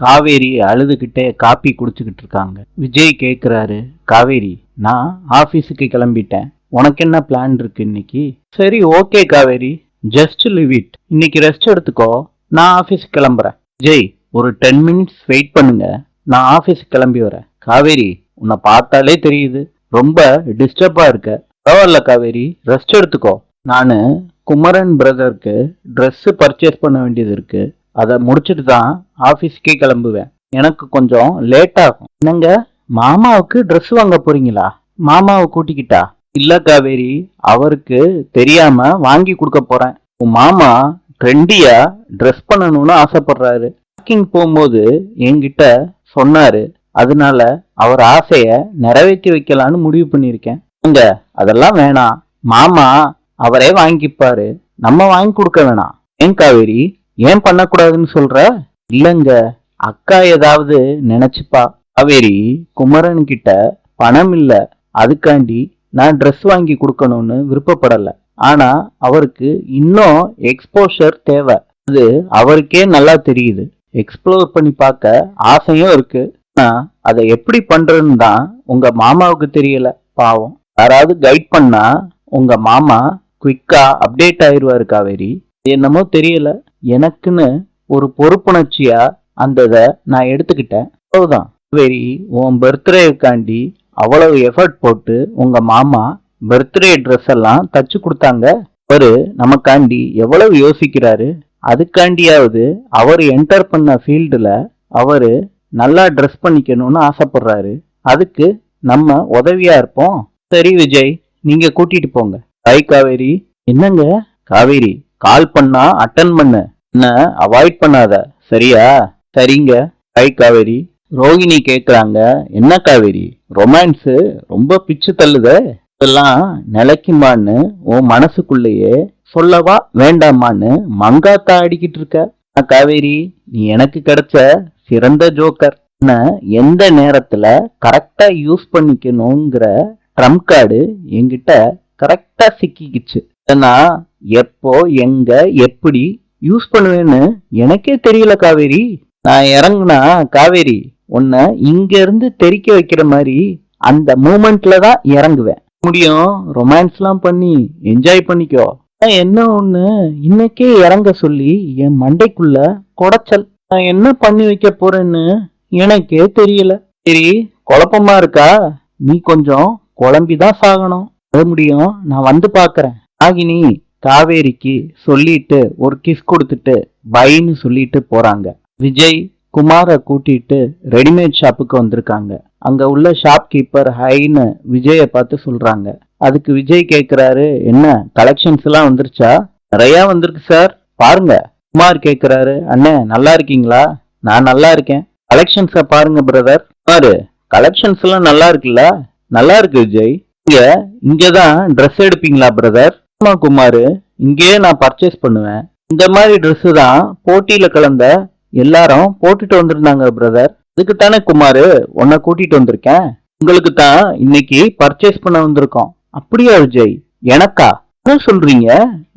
காவேரி அழுதுகிட்டே காப்பி குடிச்சுக்கிட்டு இருக்காங்க. விஜய் கேக்குறாரு, காவேரி நான் ஆபீஸுக்கு கிளம்பிட்டேன், உனக்கு என்ன பிளான் இருக்கு இன்னைக்கு? சரி okay Kaveri, just live it, இன்னைக்கு ரெஸ்ட் எடுத்துக்கோ, நான் ஆபீஸுக்கு கிளம்புறேன். விஜய் ஒரு 10 மினிட்ஸ் வெயிட் பண்ணுங்க, நான் ஆபீஸுக்கு கிளம்பி வரேன். காவேரி உன்னை பார்த்தாலே தெரியுது ரொம்ப டிஸ்டர்பா இருக்க. பரவாயில்ல காவேரி, ரெஸ்ட் எடுத்துக்கோ. நானு குமரன் பிரதருக்கு ட்ரெஸ் பர்ச்சேஸ் பண்ண வேண்டியது இருக்கு, அதை முடிச்சுட்டு தான் ஆபீஸ்க்கே கிளம்புவேன். எனக்கு கொஞ்சம் லேட் ஆகும். என்னங்க, மாமாவுக்கு ட்ரெஸ் வாங்க போறீங்களா? மாமாவை கூட்டிக்கிட்டா? இல்ல காவேரி, அவருக்கு தெரியாம வாங்கி கொடுக்க போறேன். உன் மாமா ட்ரெண்டியா ட்ரெஸ் பண்ணணும்னு ஆசைப்படுறாரு. வாக்கிங் போகும்போது என்கிட்ட சொன்னாரு, அதனால அவர் ஆசைய நிறைவேற்றி வைக்கலான்னு முடிவு பண்ணியிருக்கேன். இங்க அதெல்லாம் வேணாம், மாமா அவரே வாங்கிப்பாரு, நம்ம வாங்கி கொடுக்க வேணாம். ஏன் காவேரி, ஏன் பண்ணக்கூடாதுன்னு சொல்ற? இல்லங்க, அக்கா ஏதாவது நினைச்சுப்பா. காவேரி, குமரன் கிட்ட பணம் இல்ல, அதுக்காண்டி நான் ட்ரெஸ் வாங்கி கொடுக்கணும்னு விருப்பப்படல. ஆனா அவருக்கு இன்னும் எக்ஸ்போஷர் தேவை, அது அவருக்கே நல்லா தெரியுது. எக்ஸ்ப்ளோர் பண்ணி பார்க்க ஆசையும் இருக்கு. ஆனா அதை எப்படி பண்றதுன்னு தான் உங்க மாமாவுக்கு தெரியல. பாவம், யாராவது கைட் பண்ணா உங்க மாமா குவிக்கா அப்டேட் ஆயிடுவாரு. காவேரி, என்னமோ தெரியல, எனக்குன்னு ஒரு பொறுப்புணர்ச்சியா அந்த நான் எடுத்துக்கிட்டேன், அவ்வளவுதான். காவேரி, உன் பர்த்டேக்காண்டி அவ்வளவு எஃபர்ட் போட்டு உங்க மாமா பர்த்டே ட்ரெஸ் எல்லாம் தச்சு கொடுத்தாங்க. அவரு நமக்காண்டி எவ்வளவு யோசிக்கிறாரு. அதுக்காண்டியாவது அவர் என்டர் பண்ண ஃபீல்டுல அவரு நல்லா ட்ரெஸ் பண்ணிக்கணும்னு ஆசைப்படுறாரு. அதுக்கு நம்ம உதவியா இருப்போம். சரி விஜய், நீங்க கூட்டிட்டு போங்க. பை காவேரி. என்னங்க காவேரி, கால் பண்ணா அட்டன் பண்ணு, என்ன அவாய்ட் பண்ணாத, சரியா? சரிங்க. பை காவேரி. ரோகிணி கேக்குறாங்க, என்ன காவேரி, ரொமான்ஸ் ரொம்ப பிச்சு தள்ளுதே, இதெல்லாம் நிலைக்குமான்னு உன் மனசுக்குள்ளேயே சொல்லவா வேண்டாமான்னு மங்காத்தா அடிக்கிட்டு இருக்க. காவேரி, நீ எனக்கு கிடைச்ச சிறந்த ஜோக்கர். எந்த நேரத்துல கரெக்டா யூஸ் பண்ணிக்கணுங்கிற ட்ரம்ப் கார்டு என்கிட்ட கரெக்டா சிக்கிக்குச்சு. நான் எப்போ எங்க எப்படி யூஸ் பண்ணுவேன்னு எனக்கே தெரியல காவேரி. நான் இறங்குனா காவேரி, உன்னை இங்க இருந்து தெரிக்க வைக்கிற மாதிரி அந்த மூமெண்ட்ல தான் இறங்குவேன். முடியும், ரொமான்ஸ்லாம் பண்ணி என்ஜாய் பண்ணிக்கோ. என்ன ஒண்ணு, இன்னைக்கே இறங்க சொல்லி என் மண்டைக்குள்ள குடைச்சல். நான் என்ன பண்ணி வைக்க போறேன்னு எனக்கே தெரியல. சரி, குழப்பமா இருக்கா? நீ கொஞ்சம் குழம்பிதான் சாகணும். அது முடியும், நான் வந்து பாக்குறேன். ஆகினி காவேரிக்கு சொல்லிட்டு ஒரு கிஸ் கொடுத்துட்டு பைன்னு சொல்லிட்டு போறாங்க. விஜய் குமார கூட்டிட்டு ரெடிமேட் ஷாப்புக்கு வந்திருக்காங்க. அங்க உள்ள ஷாப் கீப்பர் ஹைன்னு விஜய பார்த்து சொல்றாங்க. அதுக்கு விஜய் கேக்குறாரு, என்ன கலெக்ஷன்ஸ் எல்லாம் வந்துருச்சா? நிறைய வந்திருக்கு சார், பாருங்க. குமார் கேக்குறாரு, அண்ணே நல்லா இருக்கீங்களா? நான் நல்லா இருக்கேன். கலெக்ஷன்ஸ பாருங்க பிரதர். குமாரு, கலெக்ஷன்ஸ் எல்லாம் நல்லா இருக்குல்ல? நல்லா இருக்கு விஜய். இங்கதான் ட்ரெஸ் எடுப்பீங்களா பிரதர்? ஆமா குமாரு, இங்கேயே நான் பர்ச்சேஸ் பண்ணுவேன். இந்த மாதிரி ட்ரெஸ் தான் போட்டியில கலந்த எல்லாரும் போட்டுட்டு வந்திருந்தாங்க பிரதர். அதுக்கு தானே குமாரு உன்னை கூட்டிட்டு வந்திருக்கேன். உங்களுக்கு தான் இன்னைக்கு பர்ச்சேஸ் பண்ண வந்திருக்கோம். அப்படியா விஜய்? எனக்கா? என்ன சொல்றீங்க?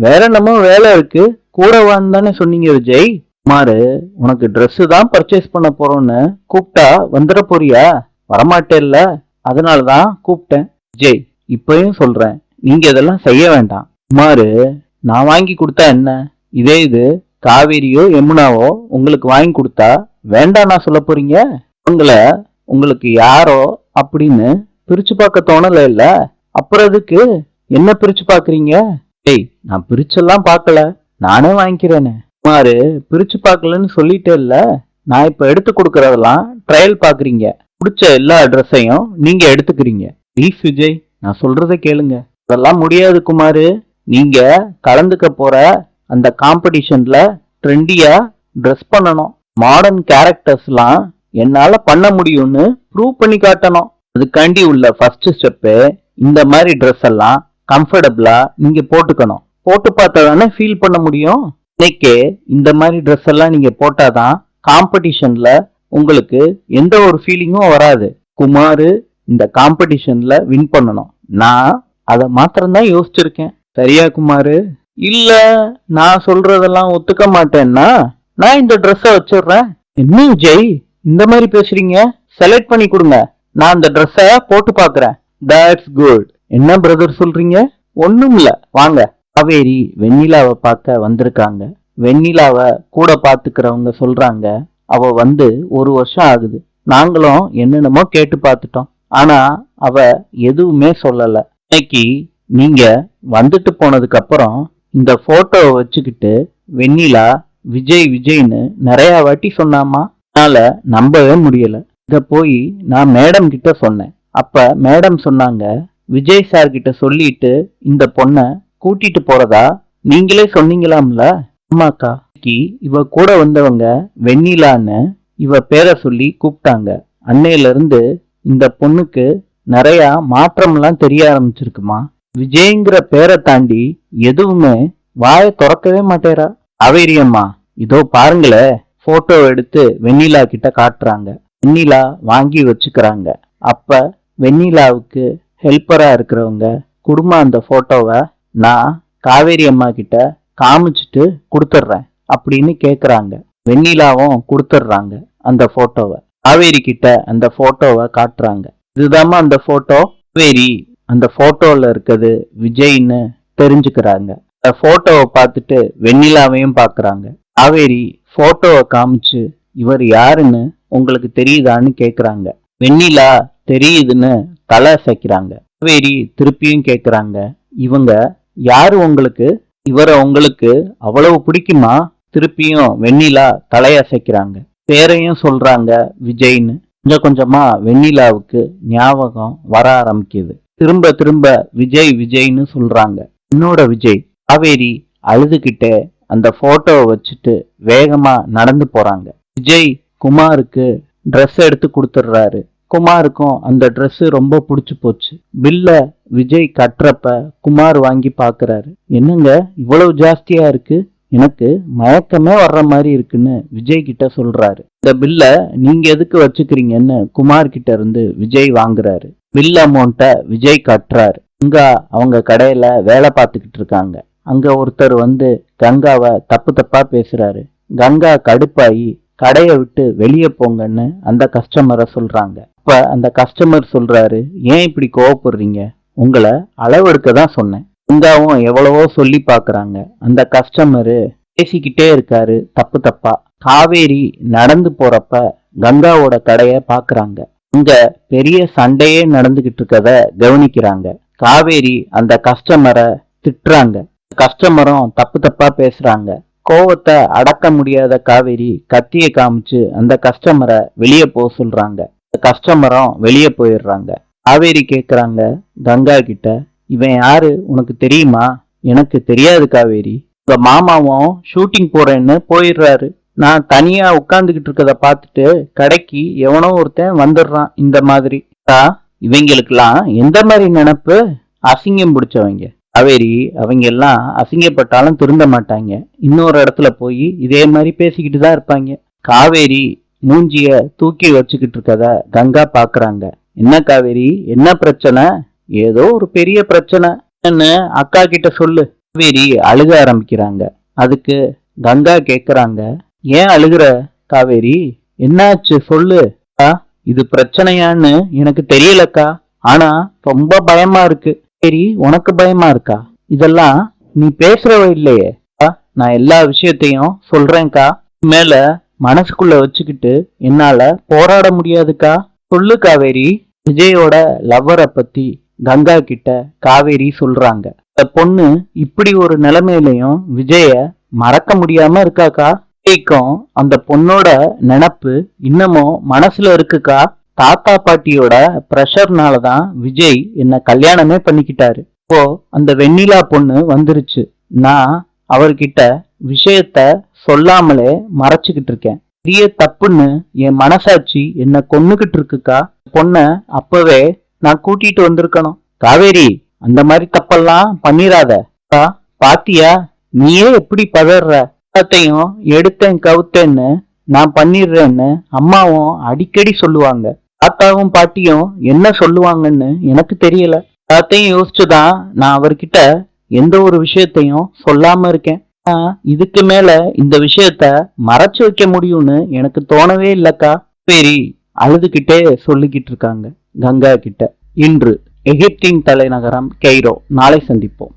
வேற என்னமோ வேலை இருக்கு, கூட வான்னு தானே சொன்னீங்க விஜய். குமாரு, உனக்கு ட்ரெஸ் தான் பர்ச்சேஸ் பண்ண போறோம்னு கூப்பிட்டா வந்துட போறியா? வரமாட்டேல்ல, அதனாலதான் கூப்பிட்டேன். விஜய், இப்பயும் சொல்றேன், நீங்க இதெல்லாம் செய்ய வேண்டாம். குமாரு, நான் வாங்கி கொடுத்தா என்ன? இதே இது காவேரியோ யமுனாவோ உங்களுக்கு வாங்கி கொடுத்தா வேண்டாம் நான் சொல்ல போறீங்க? உங்களுக்கு யாரோ அப்படின்னு பிரிச்சு பார்க்க தோணல இல்ல? அப்புறம் அதுக்கு என்ன பிரிச்சு பாக்குறீங்க? ஏய், நான் பிரிச்செல்லாம் பார்க்கல, நானே வாங்கிக்கிறேனே. குமாரு, பிரிச்சு பார்க்கலன்னு சொல்லிட்டே இல்ல, நான் இப்ப எடுத்து கொடுக்கறதெல்லாம் ட்ரையல் பாக்குறீங்க. பிடிச்ச எல்லா ட்ரெஸ்ஸையும் நீங்க எடுத்துக்கிறீங்க. ப்ளீஸ் விஜய், நான் சொல்றதை கேளுங்க. அதெல்லாம் முடியாது குமாரு. நீங்க கலந்துக்க போற அந்த காம்படிஷன்ல ட்ரெண்டியா ட்ரெஸ் பண்ணணும். மாடர்ன் கேரக்டர்ஸ்லாம் என்னால பண்ண முடியும்னு ப்ரூவ் பண்ணி காட்டணும். அதுக்காண்டி உள்ள ஃபர்ஸ்ட் ஸ்டெப்பு, இந்த மாதிரி ட்ரெஸ் எல்லாம் கம்ஃபர்டபுளா நீங்க போட்டுக்கணும். போட்டு பார்த்தா தானே ஃபீல் பண்ண முடியும். இன்னைக்கே இந்த மாதிரி ட்ரெஸ் எல்லாம் நீங்க போட்டாதான் காம்படிஷன்ல உங்களுக்கு எந்த ஒரு ஃபீலிங்கும் வராது. குமாரு இந்த காம்படிஷன்ல வின் பண்ணணும். நான் அதை மாத்திரம்தான் யோசிச்சிருக்கேன். சரியா குமாரு? இல்ல, நான் சொல்றதெல்லாம் ஒத்துக்க மாட்டேன்னா நான் இந்த ட்ரெஸ்ஸை வச்சிடுறேன். என்ன விஜய் இந்த மாதிரி பேசுறீங்க? செலக்ட் பண்ணி கொடுங்க, நான் அந்த ட்ரெஸ்ஸ போட்டு பாக்குறேன். That's good. என்ன பிரதர் சொல்றீங்க? ஒண்ணும் இல்ல, வாங்க. காவேரி வெண்ணிலாவை பார்க்க வந்திருக்காங்க. வெண்ணிலாவை கூட பாத்துக்கிறவங்க சொல்றாங்க, அவ வந்து 1 வருஷம் ஆகுது. நாங்களும் என்னென்னமோ கேட்டு பார்த்துட்டோம், ஆனா அவ எதுவுமே சொல்லல. இன்னைக்கு நீங்க வந்துட்டு போனதுக்கு அப்புறம் இந்த போட்டோவை வச்சுக்கிட்டு வெண்ணிலா விஜய் விஜய்னு நிறைய வாட்டி சொன்னாமா. அதனால நம்பவே முடியல. இத போய் நான் மேடம் கிட்ட சொன்னேன். அப்ப மேடம் சொன்னாங்க, விஜய் சார் கிட்ட சொல்லிட்டு இந்த பொண்ண கூட்டிட்டு போறதா நீங்களே சொன்னீங்களாம்ல. ஆமாக்கா, இவ கூட வந்தவங்க வெண்ணிலான்னு இவ பேரை சொல்லி கூப்பிட்டாங்க. அன்னையில இருந்து இந்த பொண்ணுக்கு நிறைய மாற்றம்லாம் தெரிய ஆரம்பிச்சிருக்குமா. விஜய்ங்கிற பேரை தாண்டி எதுவுமே வாயை திறக்கவே மாட்டேறா. காவேரி அம்மா, இதோ பாருங்களே. போட்டோ எடுத்து வெண்ணிலா கிட்ட காட்டுறாங்க. வெண்ணிலா வாங்கி வச்சுக்கிறாங்க. அப்ப வெண்ணிலாவுக்கு ஹெல்ப்பரா இருக்கிறவங்க குடும்ப அந்த போட்டோவை நான் காவேரி அம்மா கிட்ட காமிச்சிட்டு கொடுத்துட்றேன் அப்படின்னு கேக்குறாங்க. வெண்ணிலாவும் கொடுத்துட்றாங்க அந்த போட்டோவை. காவேரி கிட்ட அந்த போட்டோவை காட்டுறாங்க. இதுதாம்மா அந்த போட்டோ. காவேரி அந்த போட்டோல இருக்கிறது விஜய்னு தெரிஞ்சுக்கிறாங்க. அந்த போட்டோவை பார்த்துட்டு வெண்ணிலாவையும் பாக்குறாங்க. காவேரி போட்டோவை காமிச்சு இவர் யாருன்னு உங்களுக்கு தெரியுதான்னு கேக்குறாங்க. வெண்ணிலா தெரியுதுன்னு தலை அசைக்கிறாங்க. காவேரி திருப்பியும் கேக்குறாங்க, இவங்க யாரு உங்களுக்கு? இவரை உங்களுக்கு அவ்வளவு பிடிக்குமா? திருப்பியும் வெண்ணிலா தலையசைக்கிறாங்க. பேரையும் சொல்றாங்க விஜய்னு. கொஞ்சம் கொஞ்சமா வெண்ணிலாவுக்கு ஞாபகம் வர ஆரம்பிக்குது. திரும்ப திரும்ப விஜய் விஜய்னு சொல்றாங்க. என்னோட விஜய். காவேரி அழுதுகிட்டே அந்த போட்டோவை வச்சுட்டு வேகமா நடந்து போறாங்க. விஜய் குமாருக்கு ட்ரெஸ் எடுத்து கொடுத்துடுறாரு. குமாருக்கும் அந்த ட்ரெஸ் ரொம்ப பிடிச்சு போச்சு. பில்ல விஜய் கட்டுறப்ப குமார் வாங்கி பாக்குறாரு. என்னங்க இவ்வளவு ஜாஸ்தியா இருக்கு, எனக்கு மயக்கமே வர்ற மாதிரி இருக்குன்னு விஜய் கிட்ட சொல்றாரு. இந்த பில்ல நீங்க எதுக்கு வச்சுக்கிறீங்கன்னு குமார் கிட்ட இருந்து விஜய் வாங்குறாரு. பில் அமௌண்ட்ட விஜய் கட்டுறாரு. கங்கா அவங்க கடையில வேலை பார்த்துக்கிட்டு இருக்காங்க. அங்க ஒருத்தர் வந்து கங்காவை தப்பு தப்பா பேசுறாரு. கங்கா கடுப்பாயி கடையை விட்டு வெளியே போங்கன்னு அந்த கஸ்டமரை சொல்றாங்க. அப்ப அந்த கஸ்டமர் சொல்றாரு, ஏன் இப்படி கோவப்படுறீங்க? உங்களை அளவெடுக்க தான் சொன்னேன். கங்காவும் எவ்வளவோ சொல்லி பாக்குறாங்க. அந்த கஸ்டமரு பேசிக்கிட்டே இருக்காரு தப்பு தப்பா. காவேரி நடந்து போறப்ப கங்காவோட கடைய பாக்குறாங்க. இங்க பெரிய சண்டையே நடந்துகிட்டு இருக்கத கவனிக்கிறாங்க. காவேரி அந்த கஸ்டமரை திட்டுறாங்க. கஸ்டமரும் தப்பு தப்பா பேசுறாங்க. கோவத்தை அடக்க முடியாத காவேரி கத்திய காமிச்சு அந்த கஸ்டமரை வெளியே போக சொல்றாங்க. கஸ்டமரும் வெளியே போயிடுறாங்க. காவேரி கேக்குறாங்க கங்கா கிட்ட, இவன் யாரு உனக்கு தெரியுமா? எனக்கு தெரியாது காவேரி. உங்க மாமாவும் ஷூட்டிங் போறேன்னு போயிடுறாரு. நான் தனியா உட்கார்ந்துகிட்டு இருக்கத பார்த்துட்டு கடைக்கு எவனோ ஒருத்தன் வந்துடுறான். இந்த மாதிரி இவங்களுக்கெல்லாம் எந்த மாதிரி நினைப்பு? அசிங்கம் பிடிச்சவங்க. காவேரி அவங்க எல்லாம் அசிங்கப்பட்டாலும் திருந்த மாட்டாங்க. இன்னொரு இடத்துல போய் இதே மாதிரி பேசிக்கிட்டு தான் இருப்பாங்க. காவேரி மூஞ்சிய தூக்கி வச்சுக்கிட்டு இருக்கத கங்கா பாக்குறாங்க. என்ன காவேரி, என்ன பிரச்சனை? ஏதோ ஒரு பெரிய பிரச்சனை அக்கா கிட்ட சொல்லு. காவேரி அழுக ஆரம்பிக்கிறாங்க. அதுக்கு கங்கா கேக்குறாங்க, ஏன் அழுகுற காவேரி? என்னாச்சு சொல்லு. இது பிரச்சனையான்னு எனக்கு தெரியலக்கா, ஆனா ரொம்ப பயமா இருக்கு. சரி, உனக்கு பயமா இருக்கா? இதெல்லாம் நீ பேசுறவ இல்லையே. நான் எல்லா விஷயத்தையும் சொல்றேன்க்கா. மேல மனசுக்குள்ள வச்சுக்கிட்டு என்னால போராட முடியாதுக்கா. சொல்லு காவேரி. விஜயோட லவ்வரை பத்தி கங்கா கிட்ட காவேரி சொல்றாங்க. இந்த பொண்ணு இப்படி ஒரு நிலைமையிலையும் விஜய மறக்க முடியாம இருக்காக்கா. விஜய்க்கும் அந்த பொண்ணோட நினப்பு இன்னமும் மனசுல இருக்குக்கா. தாத்தா பாட்டியோட பிரஷர்னாலதான் விஜய் என்ன கல்யாணமே பண்ணிக்கிட்டாரு. இப்போ அந்த வெண்ணிலா பொண்ணு வந்துருச்சு. நான் அவர்கிட்ட விஷயத்த சொல்லாமலே மறைச்சுக்கிட்டு இருக்கேன். பெரிய தப்புன்னு என் மனசாட்சி என்ன கொன்னுகிட்டு இருக்குக்கா. பொண்ண அப்பவே நான் கூட்டிட்டு வந்திருக்கணும். காவேரி, அந்த மாதிரி தப்பெல்லாம் பண்ணிராத. பாத்தியா நீயே எப்படி பதற? எல்லாத்தையும் எடுத்தேன் கவுத்தேன்னு நான் பண்ணிடுறேன்னு அம்மாவும் அடிக்கடி சொல்லுவாங்க. தாத்தாவும் பாட்டியும் என்ன சொல்லுவாங்கன்னு எனக்கு தெரியல. எல்லாத்தையும் யோசிச்சுதான் நான் அவர்கிட்ட எந்த ஒரு விஷயத்தையும் சொல்லாம இருக்கேன். இதுக்கு மேல இந்த விஷயத்த மறைச்சு வைக்க முடியும்னு எனக்கு தோணவே இல்லக்கா. சரி, அழுதுகிட்டே சொல்லிக்கிட்டு இருக்காங்க கங்கா கிட்ட. இன்று எகிப்தின் தலைநகரம் கெய்ரோ. நாளை சந்திப்போம்.